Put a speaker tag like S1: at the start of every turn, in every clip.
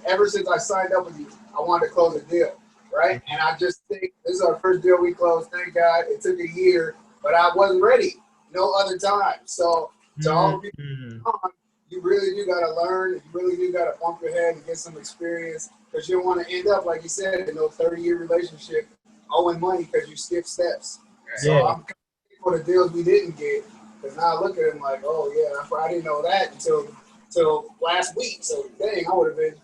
S1: ever since I signed up with you, I wanted to close a deal, right? And I just think this is our first deal we closed. Thank God. It took a year, but I wasn't ready. No other time. So to all the people on, you really do got to learn. You really do got to bump your head and get some experience because you don't want to end up, like you said, in no 30-year relationship owing money because you skipped steps. So I'm for the deals we didn't get, because now I look at them like, oh yeah, I didn't know that until last week. So dang, I would have been,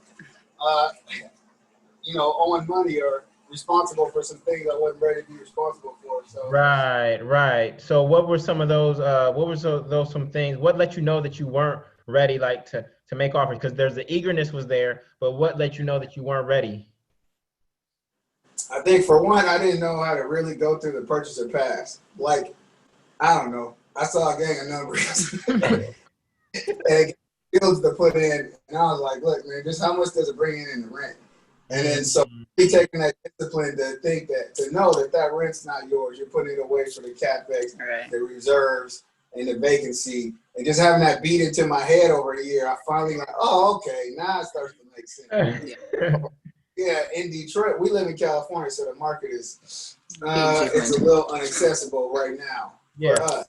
S1: owing money or responsible for some things I wasn't ready to be responsible for. So
S2: right. So what were some of those? What were those some things? What let you know that you weren't ready, like to make offers? Because there's the eagerness was there, but what let you know that you weren't ready?
S1: I think for one, I didn't know how to really go through the purchaser pass. Like, I don't know. I saw a gang of numbers and bills to put in, and I was like, look, man, just how much does it bring in the rent? And then so we taking that discipline to think that, to know that rent's not yours. You're putting it away for the CapEx, the reserves, and the vacancy. And just having that beat into my head over the year, I finally like, oh, okay, now it starts to make sense. Yeah, in Detroit, we live in California, so the market is it's a little inaccessible right now for us.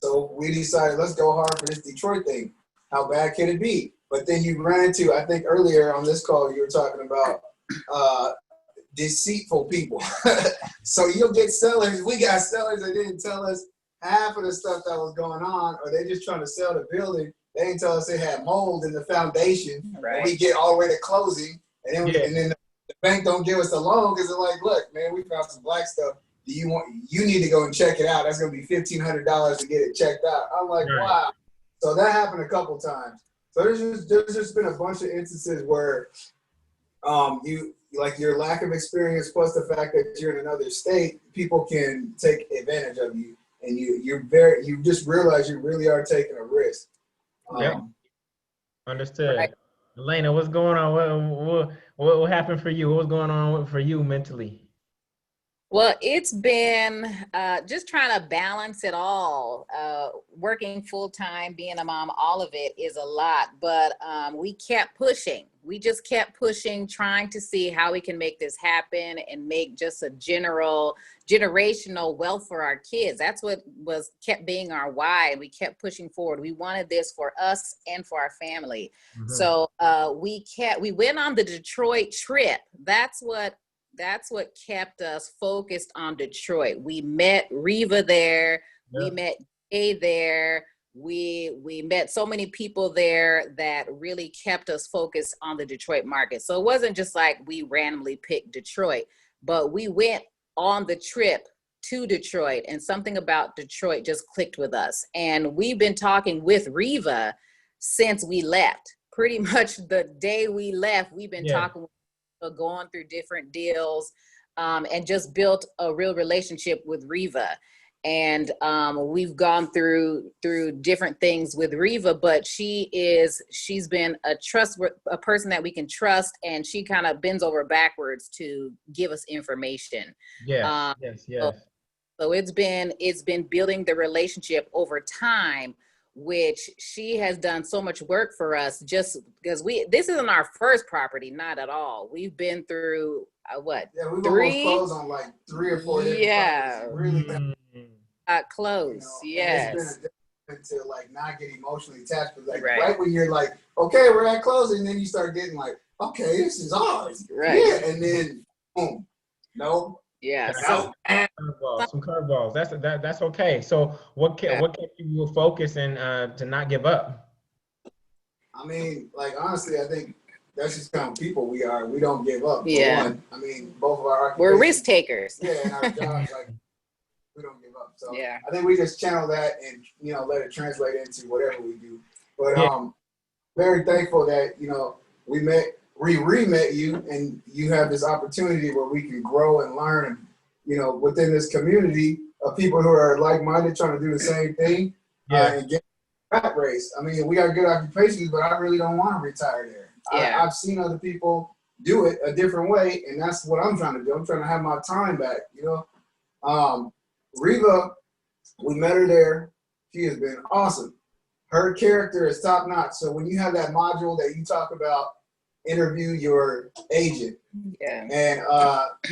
S1: So we decided, let's go hard for this Detroit thing. How bad can it be? But then you ran into, I think earlier on this call, you were talking about deceitful people. So you'll get sellers. We got sellers that didn't tell us half of the stuff that was going on, or they just trying to sell the building. They didn't tell us they had mold in the foundation. And we get all the way to closing. And then the bank don't give us the loan because they're like, look, man, we found some black stuff. You need to go and check it out. That's going to be $1,500 to get it checked out. I'm like, wow. So that happened a couple times. So there's just been a bunch of instances where you like your lack of experience plus the fact that you're in another state, people can take advantage of you, and you just realize you really are taking a risk.
S2: Understood. Right. Alayna, what's going on? What happened for you? What was going on for you mentally?
S3: Well, it's been just trying to balance it all. Working full time, being a mom, all of it is a lot. But we kept pushing. We just kept pushing, trying to see how we can make this happen and make just a generational wealth for our kids. That's what kept being our why. We kept pushing forward. We wanted this for us and for our family. So we went on the Detroit trip. That's what kept us focused on Detroit. We met Riva there. We met Jay there. We met so many people there that really kept us focused on the Detroit market. So it wasn't just like we randomly picked Detroit, but we went on the trip to Detroit, and something about Detroit just clicked with us. And we've been talking with Riva since we left. Pretty much the day we left, we've been talking, going through different deals, and just built a real relationship with Riva. And we've gone through different things with Riva, but she's been a person that we can trust, and she kind of bends over backwards to give us information.
S2: Yes.
S3: So it's been building the relationship over time, which she has done so much work for us, just because this isn't our first property, not at all. We've been through
S1: we've almost closed on like 3 or 4 different really
S3: close. Yes.
S1: It's been to like not get emotionally attached, but like right when you're like, okay, we're at closing, and then you start getting like, okay, this is ours. Yeah, and then boom. No.
S3: Yeah.
S2: So some curveballs. That's okay. So what kept you focused and to not give up?
S1: I mean, like honestly, I think that's just kind of people we are. We don't give up.
S3: Yeah.
S1: One. I mean, both of our
S3: we're risk takers.
S1: Yeah, and our jobs, like we don't give up. So I think we just channel that and let it translate into whatever we do. But very thankful that we re-met you, and you have this opportunity where we can grow and learn, within this community of people who are like-minded, trying to do the same thing, and get rat race. I mean, we got good occupations, but I really don't want to retire there. I've seen other people do it a different way, and that's what I'm trying to do. I'm trying to have my time back, Riva, we met her there. She has been awesome. Her character is top notch. So when you have that module that you talk about, interview your agent.
S3: Yeah.
S1: And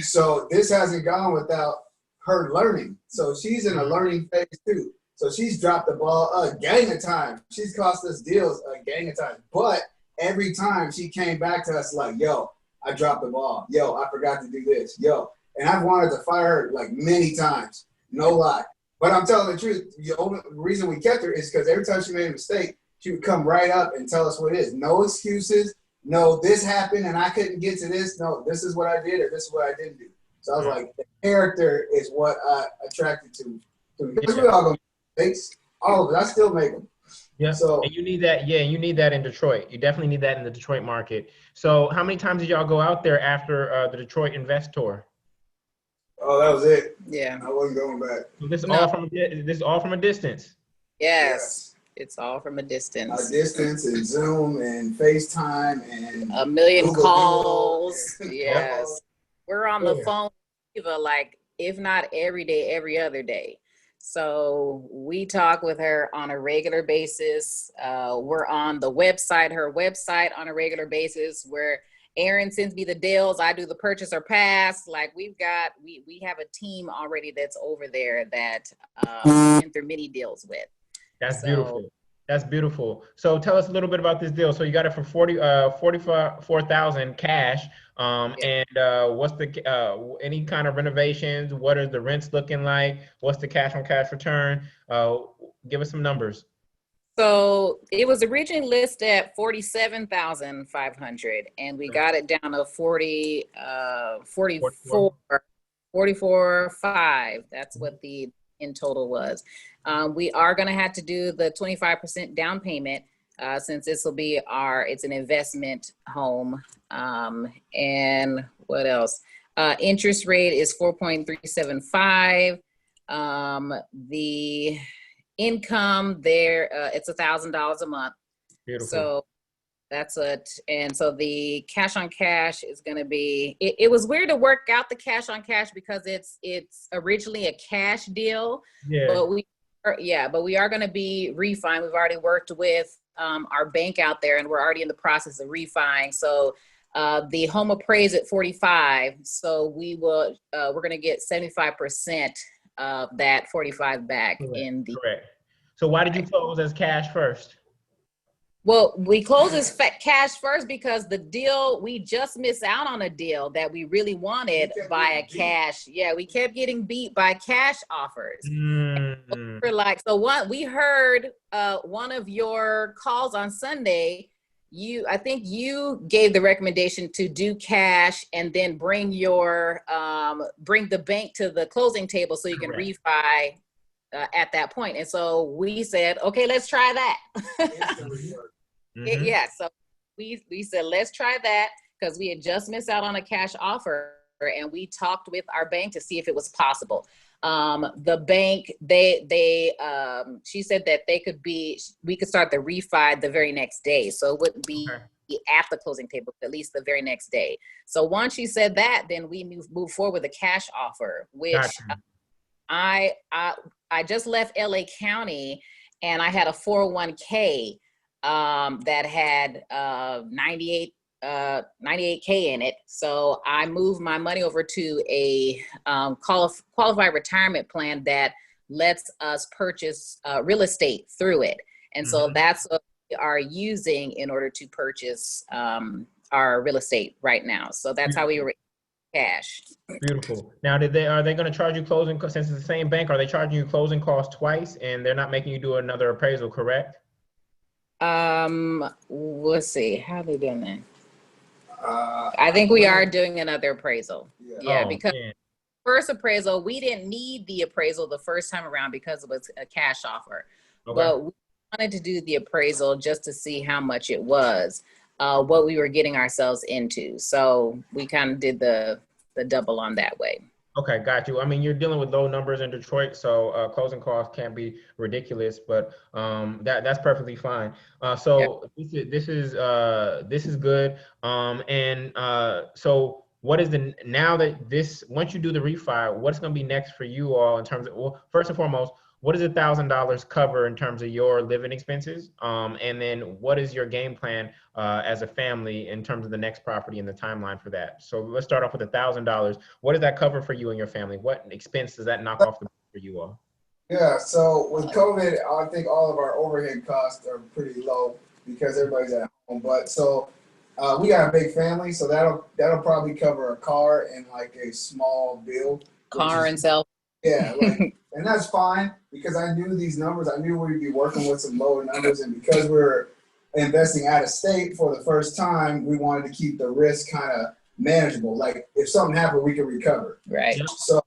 S1: so this hasn't gone without her learning. So she's in a learning phase too. So she's dropped the ball a gang of times. She's cost us deals a gang of times. But every time she came back to us like, yo, I dropped the ball. Yo, I forgot to do this. Yo. And I've wanted to fire her like many times. No lie. But I'm telling the truth. The only reason we kept her is because every time she made a mistake, she would come right up and tell us what it is. No excuses. No, this happened and I couldn't get to this. No, this is what I did or this is what I didn't do. So I was like, the character is what I attracted to. Because we all go make mistakes. All of it. I still make them.
S2: Yeah.
S1: So
S2: and you need that. Yeah, you need that in Detroit. You definitely need that in the Detroit market. So how many times did y'all go out there after the Detroit Invest Tour?
S1: oh, that was it.
S3: Yeah.
S1: I wasn't going back.
S2: So this
S3: No.
S2: is all from a distance.
S3: Yes. It's all from a
S1: A
S3: distance.
S1: distance and Zoom and FaceTime and
S3: A million
S1: Google
S3: calls.
S1: Duo.
S3: Yes. We're on the phone like, if not every day, every other day. So we talk with her on a regular basis. We're on the website, her website on a regular basis, where Aaron sends me the deals. I do the purchase or pass. Like we have a team already that's over there that we went through many deals with.
S2: That's beautiful. That's beautiful. So tell us a little bit about this deal. So you got it for 44,000 cash. And what's the any kind of renovations? What are the rents looking like? What's the cash on cash return? Give us some numbers.
S3: So it was originally listed at 47,500, and we got it down to 44.5. That's what the in total was. We are going to have to do the 25% down payment since this will be it's an investment home. And what else? Interest rate is 4.375. The income there, it's $1,000 a month.
S2: Beautiful.
S3: So that's it. And so the cash on cash is going to be, it was weird to work out the cash on cash because it's originally a cash deal, but we are going to be refining. We've already worked with our bank out there and we're already in the process of refining. So the home appraised at 45. So we're going to get 75% of that 45 back.
S2: Correct. So why did you close as cash first?
S3: Well, we closed as cash first because the deal, we just missed out on a deal that we really wanted by a cash. Yeah, we kept getting beat by cash offers. We're like, we heard one of your calls on Sunday. I think you gave the recommendation to do cash and then bring the bank to the closing table so you can refi at that point. And so we said, okay, let's try that. So we said, let's try that because we had just missed out on a cash offer and we talked with our bank to see if it was possible. The bank, she said that we could start the refi the very next day. So it wouldn't be at the closing table, at least the very next day. So once she said that, then we moved forward with a cash offer, which I just left LA County and I had a 401k that had 98K in it. So I moved my money over to a qualified retirement plan that lets us purchase real estate through it. And so that's what we are using in order to purchase our real estate right now. So that's how we cash.
S2: Beautiful. Now, are they going to charge you closing, since it's the same bank, are they charging you closing costs twice and they're not making you do another appraisal, correct?
S3: Let's see. How are they doing that? I think we are doing another appraisal. Because first appraisal, we didn't need the appraisal the first time around because it was a cash offer. But we wanted to do the appraisal just to see how much it was, what we were getting ourselves into. So we kind of did the double on that way.
S2: Okay, got you. I mean, you're dealing with low numbers in Detroit, so closing costs can be ridiculous, but that's perfectly fine. So this is good. So what is once you do the refi, what's going to be next for you all in terms of, well, first and foremost, what does $1,000 cover in terms of your living expenses? And then what is your game plan as a family in terms of the next property and the timeline for that? So let's start off with $1,000. What does that cover for you and your family? What expense does that knock off the for you all?
S1: Yeah, so with COVID, I think all of our overhead costs are pretty low because everybody's at home. But so we got a big family, so that'll probably cover a car and like a small bill.
S3: Car and cell.
S1: Yeah, like, and that's fine because I knew these numbers. I knew we'd be working with some lower numbers, and because we're investing out of state for the first time, we wanted to keep the risk kind of manageable. Like if something happened, we could recover.
S3: Right.
S1: So,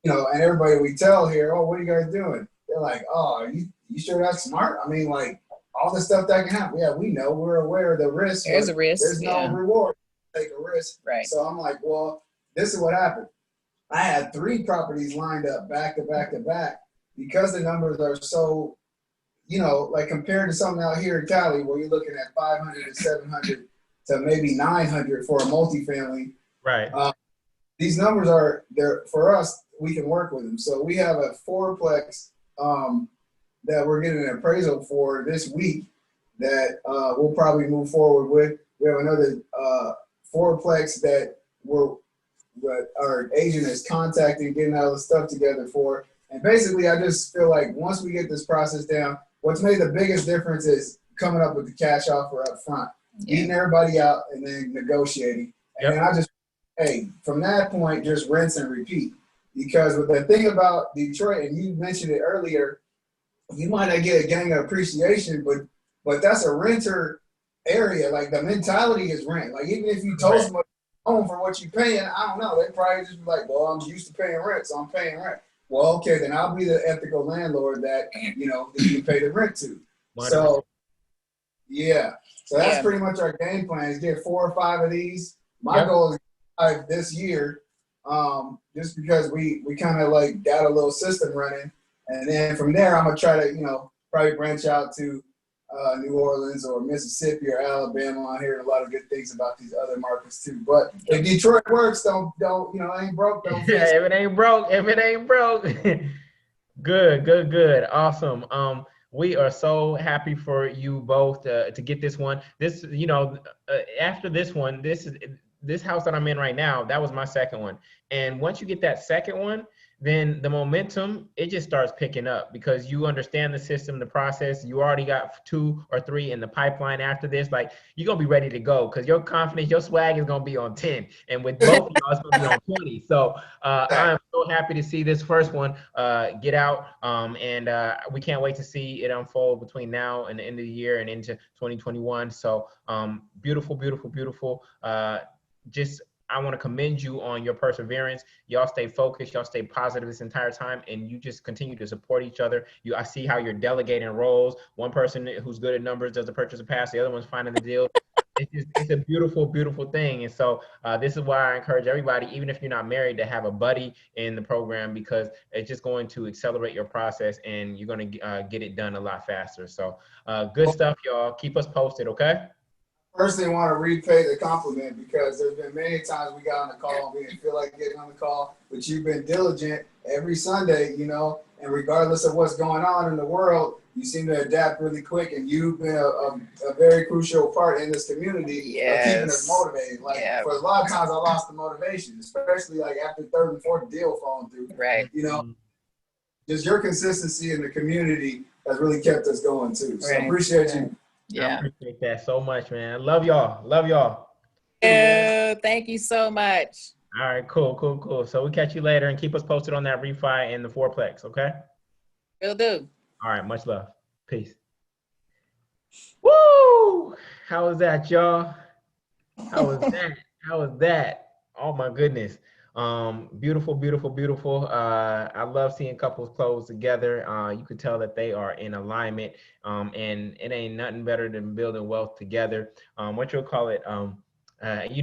S1: and everybody we tell here, oh, what are you guys doing? They're like, oh, you sure that's smart? I mean, like all the stuff that can happen. Yeah, we know, we're aware of the risk.
S3: There's a risk.
S1: There's no reward. Take a risk.
S3: Right.
S1: So I'm like, well, this is what happened. I had 3 properties lined up back to back to back because the numbers are so, like compared to something out here in Cali where you're looking at 500 to 700 to maybe 900 for a multifamily.
S2: Right.
S1: These numbers are there for us. We can work with them. So we have a 4-plex that we're getting an appraisal for this week that we'll probably move forward with. We have another 4-plex that our agent is contacting, getting all the stuff together for. And basically, I just feel like once we get this process down, what's made the biggest difference is coming up with the cash offer up front, beating everybody out, and then negotiating. And then I just, from that point, just rinse and repeat. Because with the thing about Detroit, and you mentioned it earlier, you might not get a gang of appreciation, but that's a renter area. Like the mentality is rent. Like even if you told somebody home for what you're paying, I don't know. They probably just be like, well, I'm used to paying rent, so I'm paying rent. Well, okay, then I'll be the ethical landlord that, that you pay the rent to. So, So that's pretty much our game plan is get 4 or 5 of these. My goal is 5 this year, just because we kind of like got a little system running. And then from there, I'm going to try to, probably branch out to New Orleans or Mississippi or Alabama. I hear a lot of good things about these other markets too. But if Detroit works, don't ain't broke, don't fix it.
S2: If it ain't broke. Good. Awesome. We are so happy for you both to get this one. This, after this one, this house that I'm in right now, that was my second one. And once you get that second one, then the momentum, it just starts picking up because you understand the system, the process. You already got 2 or 3 in the pipeline after this. Like, you're going to be ready to go because your confidence, your swag is going to be on 10. And with both of y'all, it's going to be on 20. So I am so happy to see this first one get out. And we can't wait to see it unfold between now and the end of the year and into 2021. So beautiful. I want to commend you on your perseverance. Y'all stay focused. Y'all stay positive this entire time, and you just continue to support each other. I see how you're delegating roles. One person who's good at numbers does the purchase of pass. The other one's finding the deal. It's a beautiful thing. And so this is why I encourage everybody, even if you're not married, to have a buddy in the program because it's just going to accelerate your process and you're going to get it done a lot faster. So good stuff, y'all. Keep us posted, okay?
S1: Personally want to repay the compliment because there's been many times we got on the call and we didn't feel like getting on the call, but you've been diligent every Sunday, and regardless of what's going on in the world, you seem to adapt really quick, and you've been a very crucial part in this community of keeping us motivated. For a lot of times I lost the motivation, especially like after 3rd and 4th deal falling through.
S3: Right.
S1: Just your consistency in the community has really kept us going too. So I appreciate you.
S2: I appreciate that so much, man. I love y'all.
S3: Thank you so much.
S2: All right, cool. So we'll catch you later and keep us posted on that refi and the 4-plex, okay?
S3: Will do.
S2: All right, much love. Peace. Woo! How was that, y'all? How was that? Oh my goodness. Beautiful. I love seeing couples close together. You could tell that they are in alignment. And it ain't nothing better than building wealth together. What you'll call it, I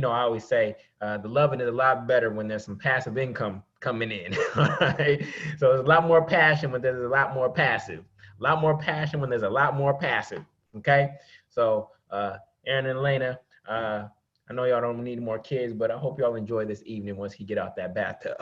S2: always say the loving is a lot better when there's some passive income coming in. Right? So there's a lot more passion when there's a lot more passive. A lot more passion when there's a lot more passive. Okay? So Aaron and Alayna, I know y'all don't need more kids, but I hope y'all enjoy this evening once he get out that bathtub.